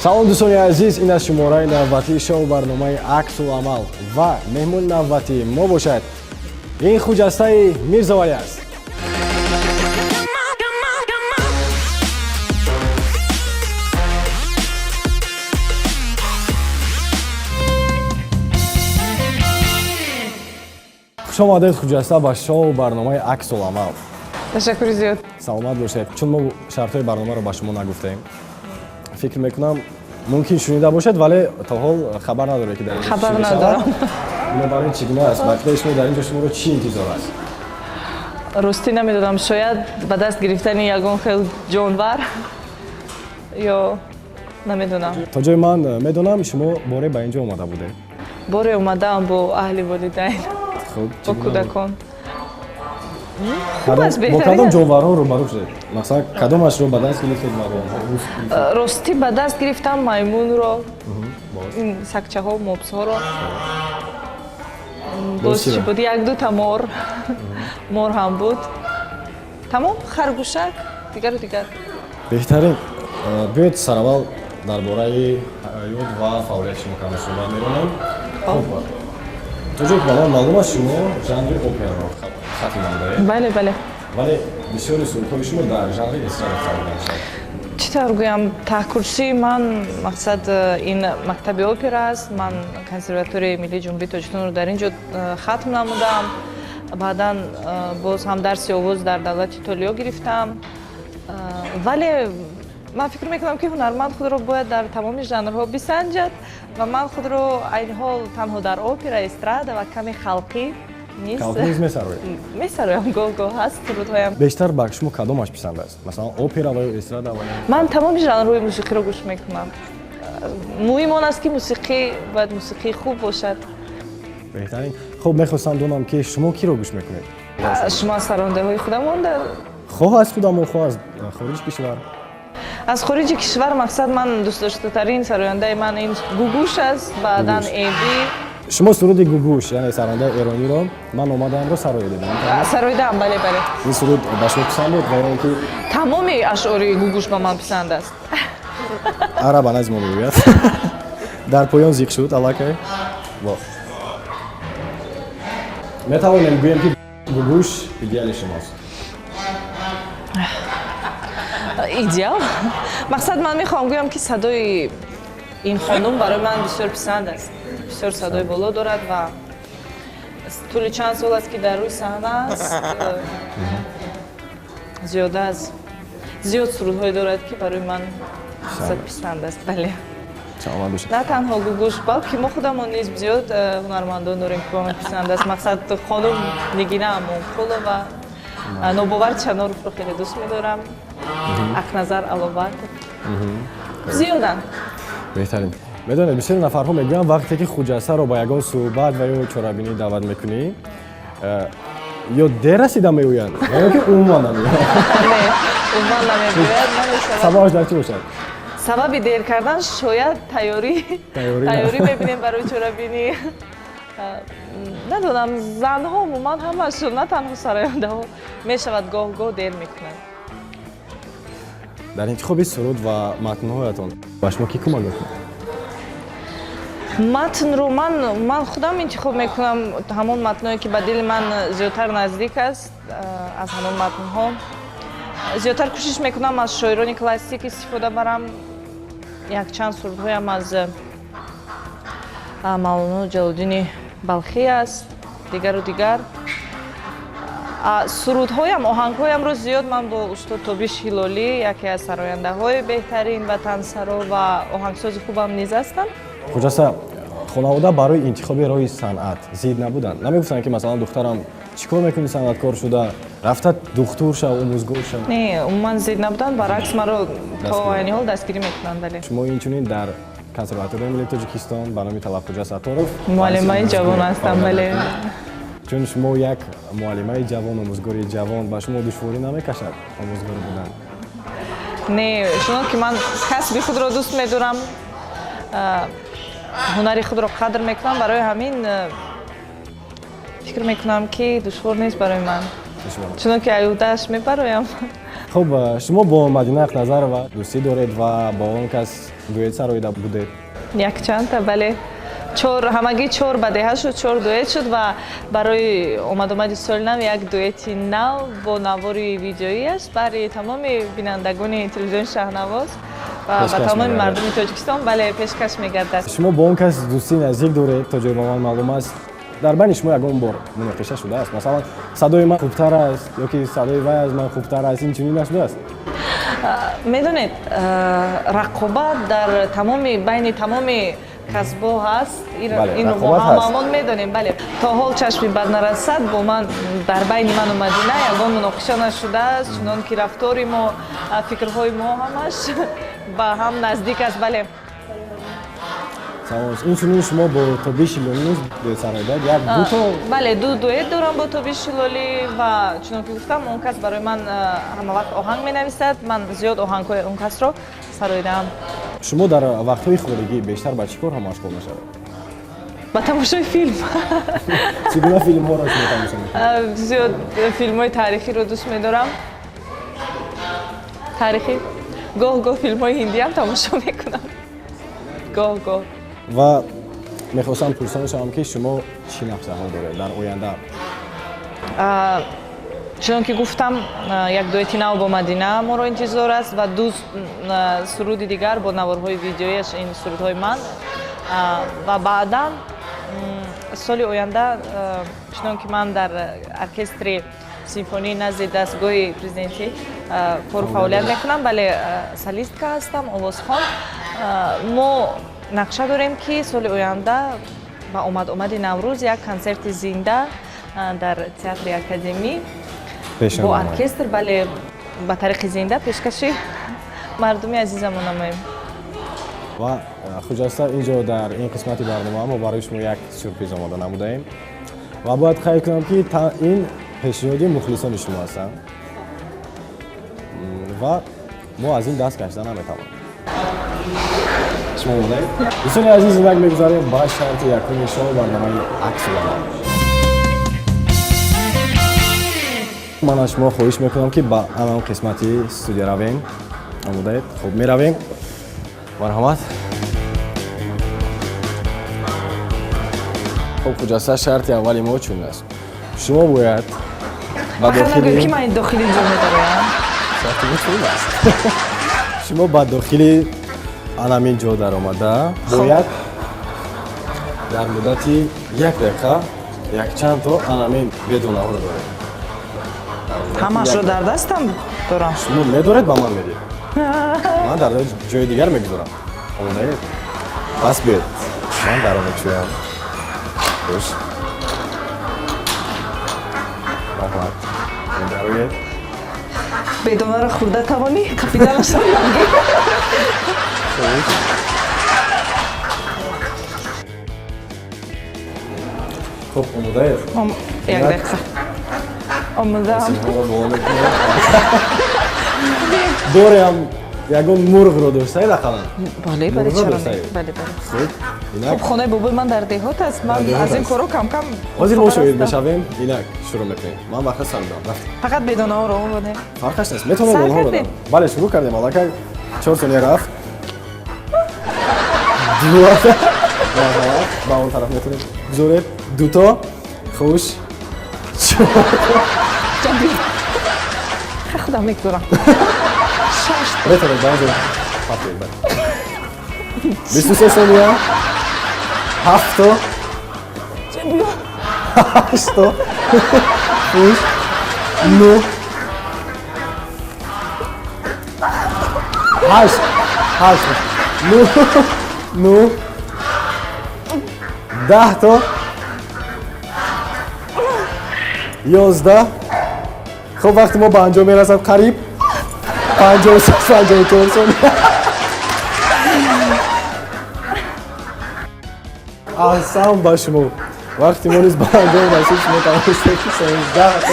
салом дӯстони азиз, ин аст шумораи навбатии шоу барномаи Аксуламал ва меҳмони навбатии мо бошад ин хуҷастаи Мирзовалӣ аст. Хушомадед хуҷаста ба шоу барномаи Аксуламал. Ташаккури зиёд. Саломат бошед. Чун мо шартҳои барномаро ба шумо нагуфтем. Фикр мекунам мумкин шунида бошед, вале то ҳол хабар надоред ки дар ин хабар надорам. Ин барои чӣ гуна аст? Баъди шумо дар ин ҷо шуморо чӣ интизор аст? Ростӣ намедонам, шояд ба даст гирифтани ягон хел ҷонвар ё намедонам. То ҷои ман медонам шумо боре ба ин ҷо омада будед. Боре омадаам бо аҳли волидайн, Хуб, бо кӯдакон. бо кадом ҷонварҳо рӯбарӯ шудед? Масалан, кадомашро ба даст гирифтед? Ростӣ ба даст гирифтам маймунро, ин сагчаҳо, мопсҳоро. Боз чӣ буд? Як-дута мор ҳам буд. Тамом, харгӯшак, дигару дигар. Беҳтарин, биёед сараввал дар бораи ҳаёт ва фаъолияти шумо кам суҳбат меронем. Хуб, то ҷое ки ба ман маълум аст, шумо жанри операро хатман доред. Бале, бале. Вале бисёри сурудҳои шумо дар жанри эстрада фаъолият шуд. Чӣ тавр гӯям, таҳкурсии ман мақсад ин мактаби опера аст. Ман консерваторияи Миллии Ҷумҳурии Тоҷикистонро дар ин ҷо хатм намудам. Баъдан боз ҳам дарси овоз дар давлати Итолиё гирифтам. Вале ман фикр мекунам ки ҳунарманд худро бояд дар тамоми жанрҳо бисанҷад ва ман худро айни ҳол танҳо дар опера, эстрада ва каме халқӣ Халқиниз месароед? Месароям, гоҳ-гоҳ ҳаст сурудҳоям. Бештар ба шумо кадомаш писанд аст? Масалан, опера ва ё эстрада ва ё? Ман тамоми жанрҳои мусиқиро гӯш мекунам. Муҳим он аст ки мусиқӣ бояд мусиқии хуб бошад. Беҳтарин. Хуб, мехостам донам ки шумо киро гӯш мекунед? Шумо аз сарондаҳои худамон дар хоҳ аз худамон, хоҳ аз хориҷи кишвар? аз хориҷи кишвар мақсад ман дӯстдоштатарин сарояндаи ман ин гугуш аст, баъдан эди. Шумо суруди гугуш, яъне сарояндаи эрониро ман омадаамро сароядед? Сароидаам, бале, бале. Ин суруд ба шумо писанд буд ва ё ки тамоми ашъори гугуш ба ман писанд аст. араба нази мо мегӯяд. Дар поён зиқ шуд аллакай. Во. Метавонем гӯем ки гугуш идеали шумост. Идеал? Мақсад ман мехоҳам гӯям ки садои ин хонум барои ман бисёр писанд аст. Бисёр садои боло дорад ва тӯли чанд сол аст ки дар рӯи саҳна аст. Зиёд сурудҳое дорад ки барои ман писанд аст. Бале. Саломат бошед. На танҳо гугуш, балки мо худамон низ зиёд ҳунармандон дорем ки ба ман писанд аст. Мақсад хонум Нигина Амонқулова, Нобовар Чаноровро хеле дӯст медорам. Акназар Аловат. Зиёдан. Беҳтарин. Медонед, бисёри нафарҳо мегӯянд вақте ки хуҷастаро ба ягон суҳбат ва ё чорабинӣ даъват мекунӣ, ё дер расида меоянд, ва ё ки умуман намеоянд. Не, умуман намегӯяд. Сабабаш дар чӣ бошад? Сабаби дер кардан шояд тайёрӣ мебинем барои чорабинӣ. Надонам, занҳо умуман ҳамашон, на танҳо сарояндаҳо мешавад гоҳ-гоҳ дер мекунанд. Дар интихоби суруд ва матнҳоятон ба шумо ки кӯмак мекунад? Матнро ман худам интихоб мекунам, ҳамон матное ки ба дили ман зиёдтар наздик аст аз ҳамон матнҳо. Зиёдтар кӯшиш мекунам аз шоирони классик истифода барам. Якчанд сурудҳоям аз Мавлоно Ҷалолиддини Балхӣ аст, дигару дигар. Сурудҳоям, оҳангҳоямро зиёд ман бо устод Тобиш Ҳилолӣ, яке аз сарояндаҳои беҳтарин ватансаро ва оҳангсози хубам низ ҳастанд. Хуҷаста, хонавода барои интихоби роҳи санъат зид набуданд? Намегуфтанд ки масалан духтарам чӣ кор мекунӣ санъаткор шуда, рафта духтур шав, омӯзгор шав? Не, умуман зид набуданд, баръакс маро то айни ҳол дастгирӣ мекунанд. Бале. Шумо инчунин дар консерваторияи Миллии Тоҷикистон ба номи Талабхоҷа Сатторов муаллимаи ҷавон ҳастам. Бале. Чун шумо як муаллимаи ҷавон, омӯзгори ҷавон, ба шумо душворӣ намекашад омӯзгор будан? Не, чунон ки ман касби худро дӯст медорам, ҳунари худро қадр мекунам, барои ҳамин фикр мекунам ки душвор нест барои ман. Чунон ки аюдааш мебароям. خب شما با مدینه نظر و دوستی دارید و با اون کس دویت سرویده بودید؟ یک چند تا بله همگی 4 به دهه شد 4 دویت شد و برای اومد سال نو یک دویتی نو با نواری ویدیویی است برای تمام بینندگان تلویزیون شهنواز و تمام مردم تاجیکستان بله پیشکش می‌گردد. شما با اون کس دوستی نزدیک دارید تا جای من معلوم است در بین شما یگان بار مناقشه شده است مثلا صدای من خوبتر است یا که صدای وی از من خوبتر است این چنین نشده است؟ میدونید رقابت در بین تمام کسب‌ها هست اینو ما هممون میدونیم بله تا حال چشمی بد نرسد با من در بین من و مدینه یگان مناقشه نشده است چنان که رفتاری ما فکرهای ما همش با هم نزدیک است بله این چنین شما با توبی شیلونی دویت سرویده یک دو تا بله دو دویت دارم با توبی شیلولی و چنان که گفتم اون کس برای من همه وقت آهنگ می‌نویسد من زیاد آهنگ‌های اون کس رو سرویدم. شما در وقت‌های خودگی بیشتر با چی کار مشغول می‌شوید؟ با تماشای فیلم. چگونه فیلم‌ها را شما تماشا می‌کنید؟ زیاد فیلم‌های تاریخی رو دوست می‌دارم. تاریخی گاه فیلم‌های هندی هم تماشا می‌کنم. گاه و می‌خواستم پرسان شما که شما چی نقشه‌ها دارید در آینده؟ چون که گفتم یک دویتی نو با مدینه ما رو انتظار است و دو سرود دیگر با نوارهای ویدیویش این سرودهای من و بعدا سال آینده چون که من در ارکستر سیمفونی نزد دستگاه پرزیدنتی پر فعالیت میکنم بله سالیستکا هستم آوازخوان ما نقشه داریم که سال آینده با اومد نوروز یک کنسرت زنده در تئاتر اکادمی با ارکستر بله با طریق زنده پیشکشی مردمی عزیزمون نماییم. و خجسته اینجا در این قسمت برنامه ما برای شما یک سورپرایز آماده نمودیم و باید خیال کنم که این پیشنهادی مخلصان شما هستن و ما از این دست کشیدن نمیتوانیم. شما بودید؟ دوستان عزیز یک میگذاریم با شرط یکمی شما برنامه عکس العمل. من از شما خواهش میکنم که با همون قسمتی استودیو رویم. آمودید؟ خوب میرویم. مرحمت. خب خجسته شرط اولی ما چون است؟ شما باید با داخلی که من داخلی اینجا میدارم. شرط ما چون است؟ شما با داخلی همین جا در آمده باید در مدتی 1 دقیقه یک چند تا همین بدون آن دارید. همش رو در دستم دارم. شما میدارید با من میدید. من در جای دیگر میگذارم. آمده پس بید. من در آن میشویم. خوش. مرحمت. این دروید. بدون را خورده توانی کپیتانش رو نگی. خوش. خب آمده یک دقیقه. آمده هم. دورم یگان مرغ رو داشته داخل. بله چرا نه؟ بله. خب خانه بابای من در دهات است. من از این کارو کم حاضر ما شوید بشویم اینک شروع میکنیم. من وقت سر دارم. فقط بدون ها رو بده. فرقش نیست. میتونم بدون ها بدم. بله شروع کردیم. حالا که 4 ثانیه رفت. با اون طرف میتونیم بذارید 2 تا خوش. خودم میگذارم. بهتره بعضی پاپیر بده 23 ثانیه 7 تا 8 تا 9 8 9 10 تا 11 خب وقتی ما به انجام میرسد قریب 54 ثانیه احسان با شما وقتی ما نیز به انجام رسید شما توانسته که 13 تا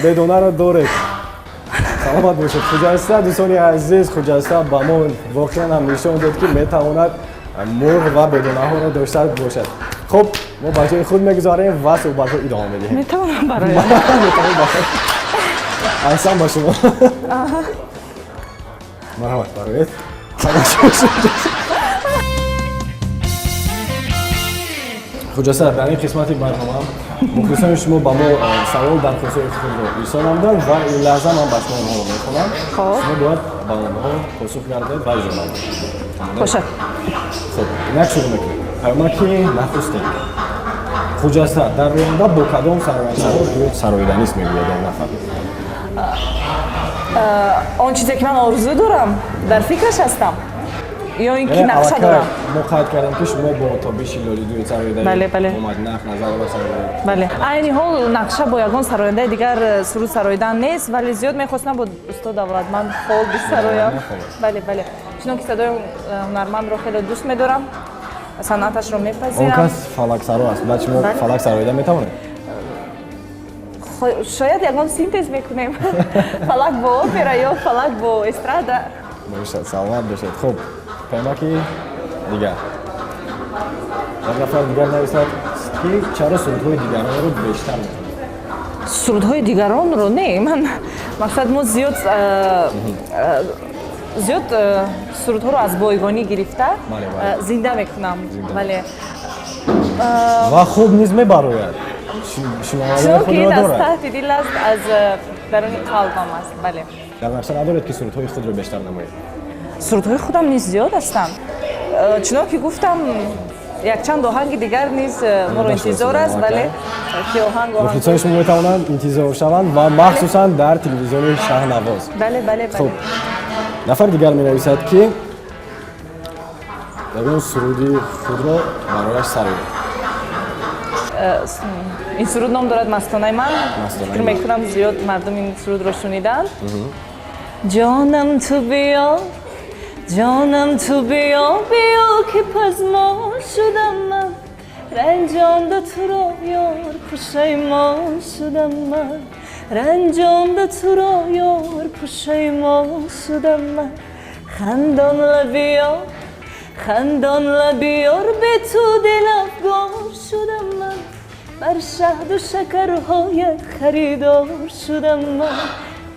بدونه را دارید. سلامت باشید. خجسته دوستان عزیز خجسته با ما واقعا هم نشان داد که میتواند مرغ و بدونه ها را داشته باشد. خب ما با جای خود میگذاریم و صحبت رو ادامه میدیم. میتونم برای айсан ба шумо. марҳамат бароед. хуҷаса дар ин қисмати барномаам мухлисони шумо ба мо савол дархостҳои худро ирсол намуданд ва ин лаҳза ман ба шумо онҳоро мехонам. Шумо бояд ба онҳо посух гардед ва иҷоба диҳед. бошад. хуб инак шурӯъ мекунем. паёмаки нахустин. хуҷаса дар оянда бо кадом сароятсаро ҳуҷ сароиданист мегӯяд он нафар? он чизе ки ман орзу дорам дар фикраш ҳастам ё ин ки нақша дорам. мо қайд кардем ки шумо бо тобиши лолидуи сароидаи бале. омаднах назар ба сароидаи бале айни ҳол нақша бо ягон сароидаи дигар суруд сароидан нест, вале зиёд мехостам бо устод Давлатманд хол бисароям. бале чунон ки садои ҳунармандро хеле дӯст медорам, санъаташро он мепазирам. кас фалаксаро аст. баъд шумо фалак сароида метавонед? шояд ягон синтез мекунем. фалак бо опера ё фалак бо эстрада. бошад, саломат бошед. хуб паёмаки дигар. як нафар дигар нависад ки чаро сурудҳои дигаронро бештар мехонед? сурудҳои дигаронро не, ман мақсад мо зиёд сурудҳоро аз бойгонӣ гирифта зинда мекунам. бале ва хуб низ мебарояд. шиновадаи худро аз дорад. таҳти дил аст, аз даруни қалбам аст. бале як нақша надоред ки сурудҳои худро бештар намоед? сурудҳои худам низ зиёд ҳастанд. чунон ки гуфтам якчанд оҳанги дигар низ моро интизор аст. бале ки мухлисони шумо метавонанд интизор шаванд ва махсусан дар телевизиони Шаҳнавоз. бале хуб нафар дигар менависад ки ягон суруди худро барояш сароед. ин суруд ном дорад мастонаи ман. фикр мекунам зиёд мардум ин сурудро шуниданд. ҷонам ту биё ҷонам ту биё биё ки пазмо шудам ман ранҷонда туро ёр пушаймон шудам ман ранҷонда туро ёр пушаймон шудам ман خندان لبی یار به تو دل افگار شدم من بر شهد و شکرهای خریدار شدم من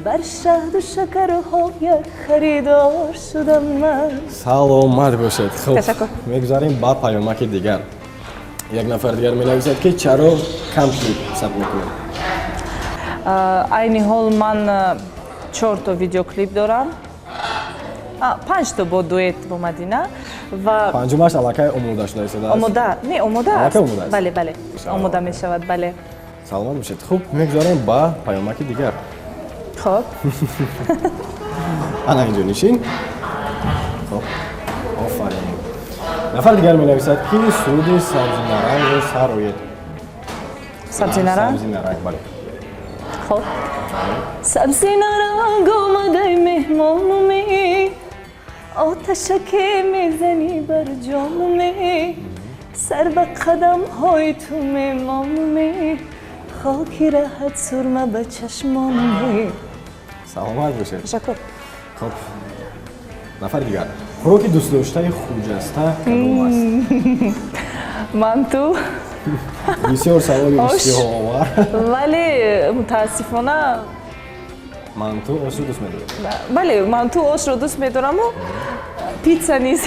بر شهد و شکرهای خریدار شدم من. саломат бошед. хуб ташаккур. мегузарем ба паёмаки дигар. як нафар дигар менависад ки чаро кам клип сабт мекунед? айни ҳол ман 4 то видеоклип дорам. 5 то бо дуэт бо Мадина ва панҷумаш аллакай омода шуда истодааст. омода аст. омодааст. бале омода мешавад. бале саломат бошед. хуб мегузарем ба паёмаки дигар. хоб ана инҷо нишин. хуб офарин. нафар дигар менависад ки суруди сабзинарангро сароед. сабзинаранг бале. хоб سبزینارنگ آمده مهمانومی آتشکی میزنی بر جانومی سر به قدم های تو میمانومی خاکی راحت سرمه به چشمانومی. саломат бошед. تشکر. خب нафар дигар хӯроки дӯстдоштаи хуҷаста кадом аст? манту бисёр саволи иштиҳоовар. вале мутаассифона манту ошро дӯст медоред? бале манту ошро дӯст медораму питса низ.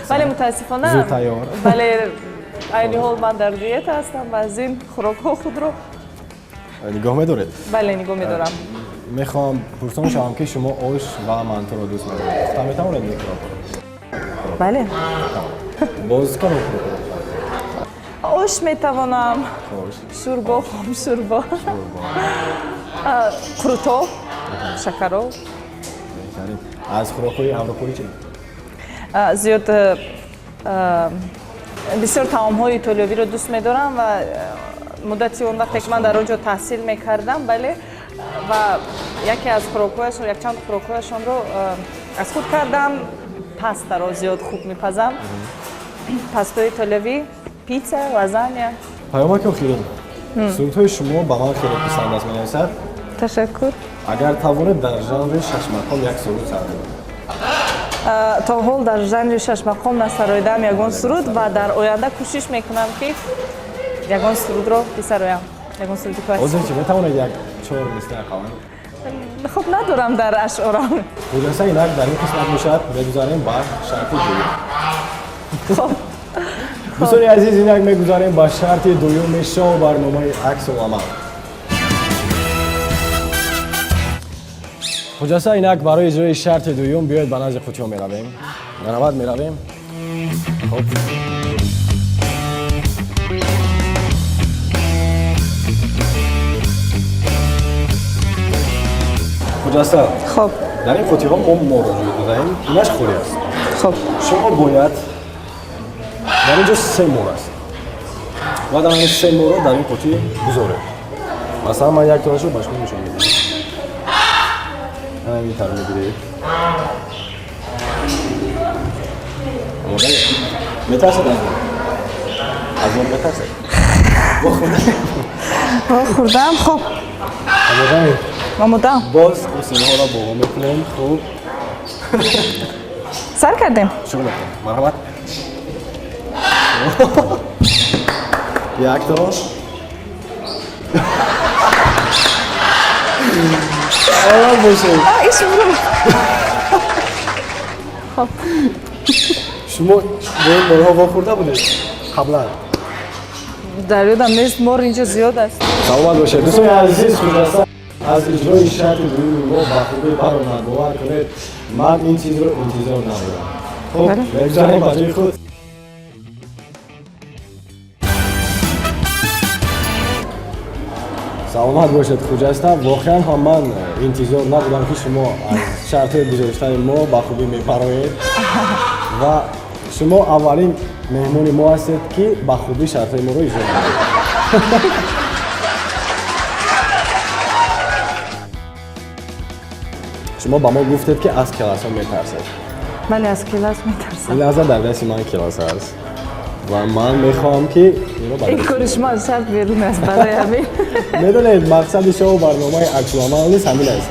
вале мутаассифона зудтайёр. бале айни ҳол ман дар диета ҳастам ва аз ин хӯрокҳо худро нигоҳ медоред? бале нигоҳ медорам. мехоҳам пурсон шавам ки шумо ош ва мантуро дӯст медоред. пухта метавонед мекунед? бале боз кадом хӯрок? ош метавонам. хош. шӯрбо хом шӯрбо қурто шакаро. беҳтарин. аз хӯрокҳои аврупоӣ чӣ? зиёд бисёр таомҳои итолиёвиро дӯст медорам ва муддати он вақте ки ман дар он ҷо таҳсил мекардам бале ва яке аз хӯрокҳояшон якчанд хӯрокҳояшонро аз худ кардам. пастаро зиёд хуб мепазам. пастои итолиёвӣ, питса, лазанья. паёмаки охирин. сурудҳои шумо ба ман хеле писанд аст менависад. ташаккур. агар тавонед дар жанри шашмақом як суруд сароед? то ҳол дар жанри шашмақом насароидам ягон суруд ва дар оянда кӯшиш мекунам ки ягон сурудро бисароям. ягон суруди классик. ҳозир чӣ метавонед як 4 мисла қалам? خب ندارم در اشعارم. خلاصه اینک در این قسمت میشد بگذاریم با شرط دویم. خب دوستان عزیز اینک میگذاریم با شرط دویم شو برنامه عکس و عمل. خلاصه اینک برای اجرای شرط دویم بیاید به نزد قوطی ها میرویم. نروید میرویم. خب خلاصه خب در این قوطی ها ما موضوع دادیم. اینش خوری است. خب شما باید در اینجا 3 مور است و در این 3 مور رو در این قوطی بذاره. مثلا من یک تاشو باش نمیشون میدم. همین طور میگیرید. میترسید از من میترسید. خوردم. خب آمودم. باز این ها را با هم میکنیم. خوب سر کردیم. شروع میکنیم. مرحمت. یک تا آرام باشید. ایش برو. خب شما به این مورها واخورده بودید قبلا؟ در یادم نیست مور اینجا زیاد است. سلامت باشید. دوستان عزیز خلاصه از اجرای شرط دویم ما با خوبی برآمد. باور کنید من این چیز رو انتظار ندارم. خب بگذاریم با جای خود. سلامت باشید. خجسته واقعا هم من انتظار نبودم که شما از شرط گذاشتن ما با خوبی میپرایید و شما اولین مهمون ما هستید که با خوبی شرط ما رو اجرا میکنید. شما با ما گفتید که از کلاس ها میترسید. ولی از کلاس میترسم. این لحظه در دست من کلاس هست و من میخوام که این کارش ما شرط بیرون است برای همین. میدونید مقصد شو برنامه عکس و عمل نیست، همین است.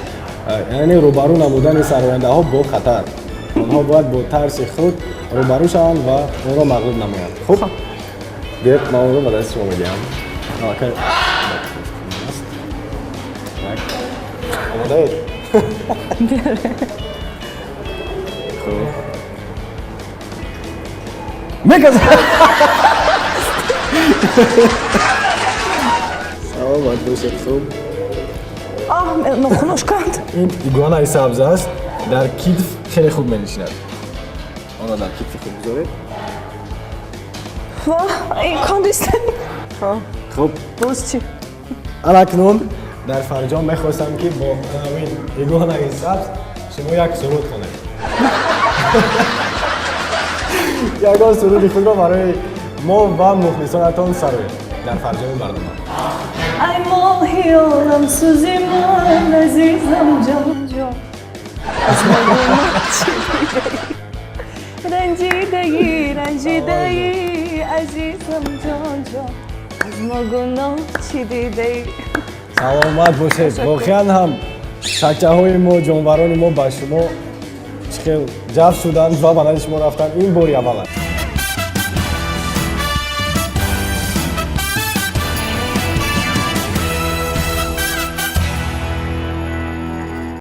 یعنی روبرو نمودن سرآینده ها با خطر. آنها باید با ترس خود روبرو شوند و اون را مغلوب نمایند. خب بیاید من اون رو به دست شما میدیم. اوکی. آماده اید؟ خب میکزم. سلامت باشید. خوب نخونش کند. این ایگوانای سبز است. در کتف خیلی خوب می‌نشیند. آن را در کتف خوب بذارید. واه این کاندیست. خب باز چی؟ اکنون در فرجام میخواستم که با همین ایگوانای سبز شما یک سرود کنید. یکان سرود خود را برای ما و مخلصانتان سرایید در فرجام برنامه. ای ماهی عالم سوزی من عزیزم جان جان از ما رنجیدگی عزیزم جان جان از ما گناه چی دیدی. سلامت باشید. واقعا هم شکه های ما جانوران ما با شما چخیل جذب شدن و به نزد شما رفتن این باری اول است.